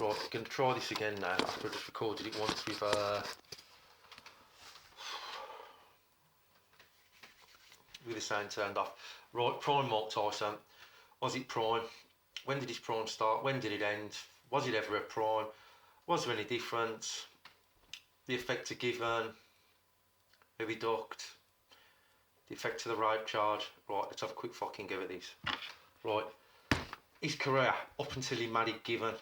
Right, I'm going to try this again now after I just recorded it once with the sound turned off. Right, prime Mike Tyson. Was it prime? When did his prime start? When did it end? Was it ever a prime? Was there any difference? The effect of given, who he ducked, the effect of the rape charge. Right, let's have a quick fucking go at this. Right, his career up until he married Given.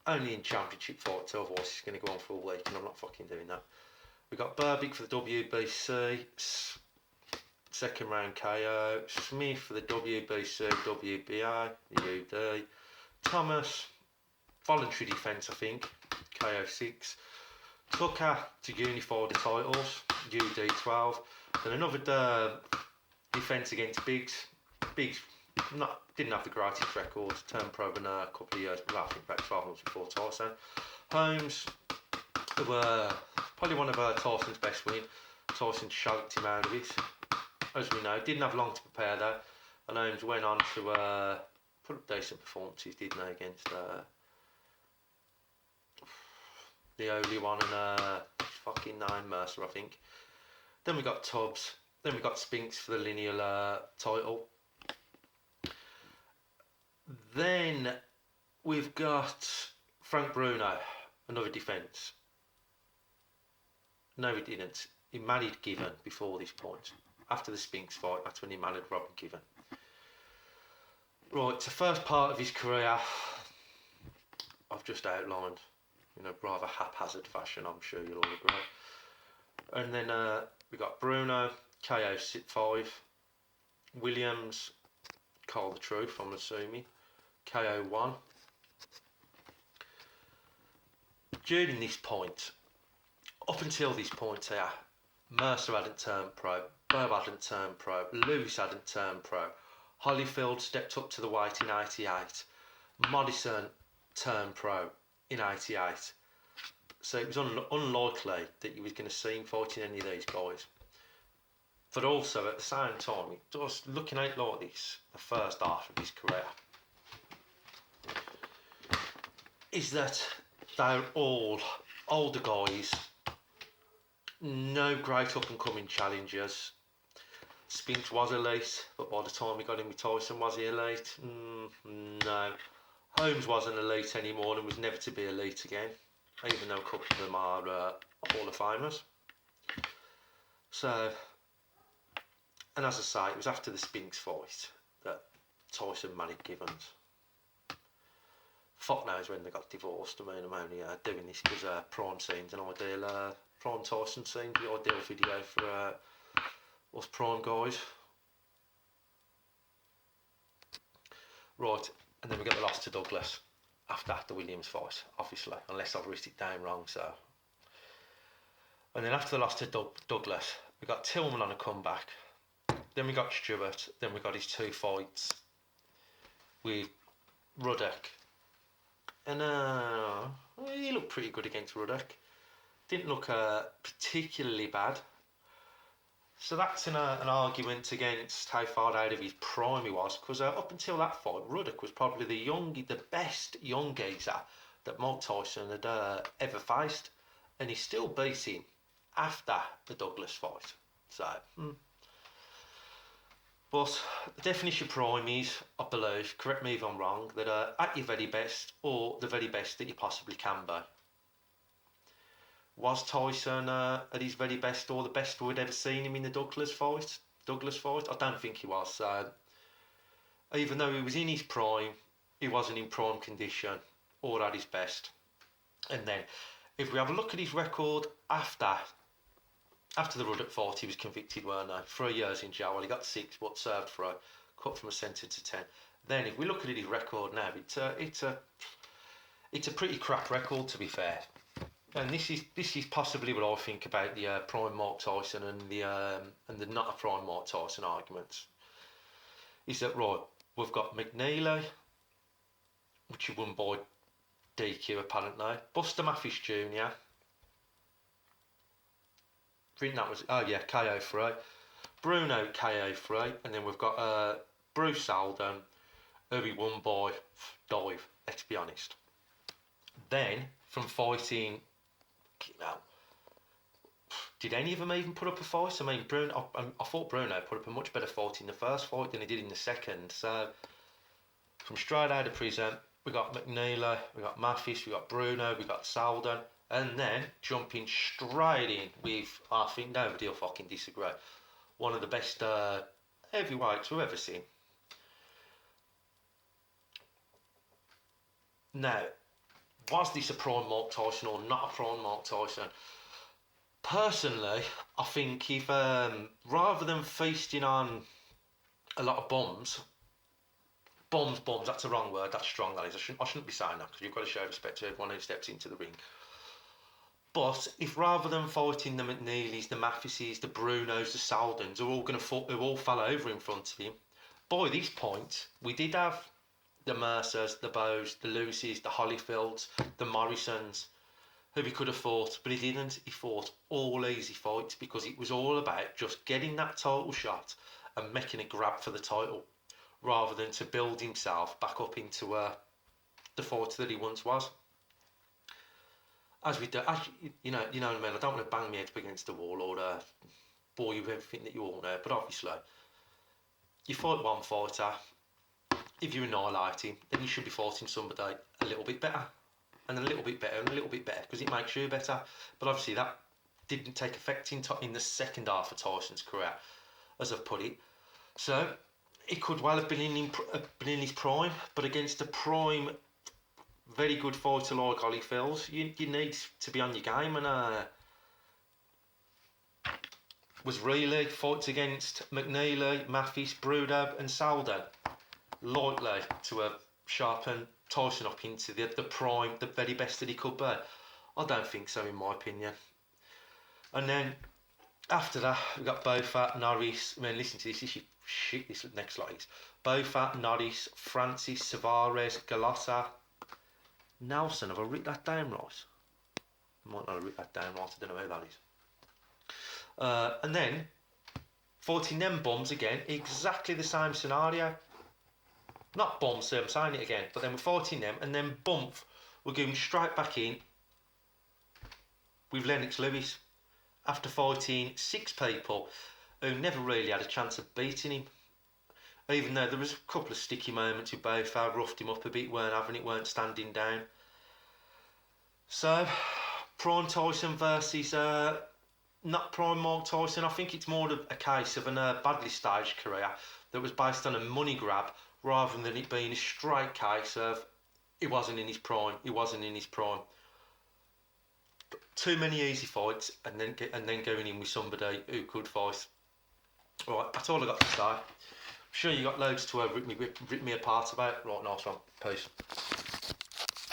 Only in championship fights, otherwise he's going to go on for a week, and I'm not fucking doing that. We got Berbick for the WBC, second round KO. Smith for the WBC, WBA, the UD. Thomas, voluntary defence, I think, KO 6. Tucker to unify the titles, UD 12. Then another defence against Biggs. Biggs didn't have the greatest record, turned pro in a couple of years, but I think about 12 months before Tyson. Holmes were probably one of Tyson's best wins. Tyson choked him out of it, as we know. Didn't have long to prepare though, and Holmes went on to put up decent performances, didn't he, against the only one and fucking nine Mercer, I think. Then we got Tubbs. Then we got Spinks for the lineal title. Then we've got Frank Bruno, another defence. No, he didn't. He married Given before this point. After the Spinks fight, that's when he married Robin Given. Right, the first part of his career, I've just outlined in a rather haphazard fashion, I'm sure you'll all agree. And then we got Bruno, KO 5. Williams, Call the Truth, I'm assuming, KO 1. During this point, up until this point here, Mercer hadn't turned pro, Burb hadn't turned pro, Lewis hadn't turned pro, Holyfield stepped up to the weight in 88, Morrison turned pro in 88. So it was unlikely that you was going to see him fighting any of these guys. But also at the same time, just looking out like this, the first half of his career, is that they're all older guys, no great up and coming challengers. Spinks was elite, but by the time we got in with Tyson, was he elite? No. Holmes wasn't elite anymore and was never to be elite again, even though a couple of them are Hall of Famers. So, and as I say, it was after the Spinks fight that Tyson married Givens. Fuck knows when they got divorced. I mean, I'm only doing this because Prime Scene's an ideal, Prime Tyson Scene, the ideal video for us Prime guys. Right, and then we get the loss to Douglas after the Williams fight, obviously, unless I've written it down wrong, so. And then after the loss to Douglas, we got Tillman on a comeback. Then we got Stewart. Then we got his two fights with Ruddock. And he looked pretty good against Ruddock. Didn't look particularly bad. So that's an argument against how far out of his prime he was, because up until that fight, Ruddock was probably the best young geezer that Mike Tyson had ever faced, and he still beat him after the Douglas fight. So, but the definition of prime is, I believe, correct me if I'm wrong, that at your very best, or the very best that you possibly can be. Was Tyson at his very best, or the best we'd ever seen him in the Douglas fight? I don't think he was. Even though he was in his prime, he wasn't in prime condition or at his best. And then, if we have a look at his record after the Ruddock fight, he was convicted, weren't he? 3 years in jail. Well, he got 6, but served for cut from a sentence to 10. Then, if we look at his record now, it's a pretty crap record, to be fair. And this is possibly what I think about the prime Mike Tyson and the not a prime Mike Tyson arguments. Is that right? We've got McNeely, which he won by DQ apparently. Buster Mathis Jr. I think that was KO 3. Bruno KO 3, and then we've got Bruce Alden, who he won by dive, let's be honest. Then, from fighting, did any of them even put up a fight? I mean, Bruno, I thought Bruno put up a much better fight in the first fight than he did in the second. So, from straight out of prison, we got McNeely, we got Mathis, we got Bruno, we got Salden, and then jumping straight in with, I think nobody will fucking disagree, one of the best heavyweights we've ever seen. Now, was this a prime Mark Tyson or not a prime Mark Tyson? Personally, I think if rather than feasting on a lot of bombs, that's a wrong word, that's strong, that is. I shouldn't be saying that because you've got to show respect to everyone who steps into the ring. But if rather than fighting the McNeelys, the Mathises, the Brunos, the Saldens, who all fell over in front of him, by this point, we did have the Mercers, the Bows, the Lucys, the Holyfields, the Morrisons, who he could have fought, but he didn't. He fought all easy fights because it was all about just getting that title shot and making a grab for the title, rather than to build himself back up into the fighter that he once was. As we do, you know what I mean. I don't want to bang my head up against the wall or bore you with everything that you all know, but obviously, you fight one fighter. If you annihilate him, then you should be fighting somebody a little bit better, and a little bit better, and a little bit better, because it makes you better. But obviously that didn't take effect in the second half of Tyson's career, as I've put it. So it could well have been in his prime, but against a prime, very good fighter like Holyfield, you need to be on your game, and was really fights against McNeely, Mathis, Bruno and Salden likely to have sharpened Tyson up into the prime, the very best that he could be? I don't think so, in my opinion. And then after that, we've got Beaufort, Norris. I mean, listen to this. This is shit. This next slide is Beaufort, Norris, Francis, Tavares, Galotta, Nelson. Have I written that down right? I might not have written that down right. I don't know who that is. And then fighting them bums again. Exactly the same scenario. Not bombs, I'm saying it again, but then we're fighting them, and then bump, we're going straight back in with Lennox Lewis after fighting 6 people who never really had a chance of beating him. Even though there was a couple of sticky moments with both, I roughed him up a bit, weren't having it, weren't standing down. So, prime Tyson versus not prime Mark Tyson. I think it's more a case of a badly staged career that was based on a money grab, rather than it being a straight case of he wasn't in his prime. Too many easy fights, and then going in with somebody who could fight. Right, that's all I got to say. I'm sure you got loads to rip me apart about. Right, nice one. Peace.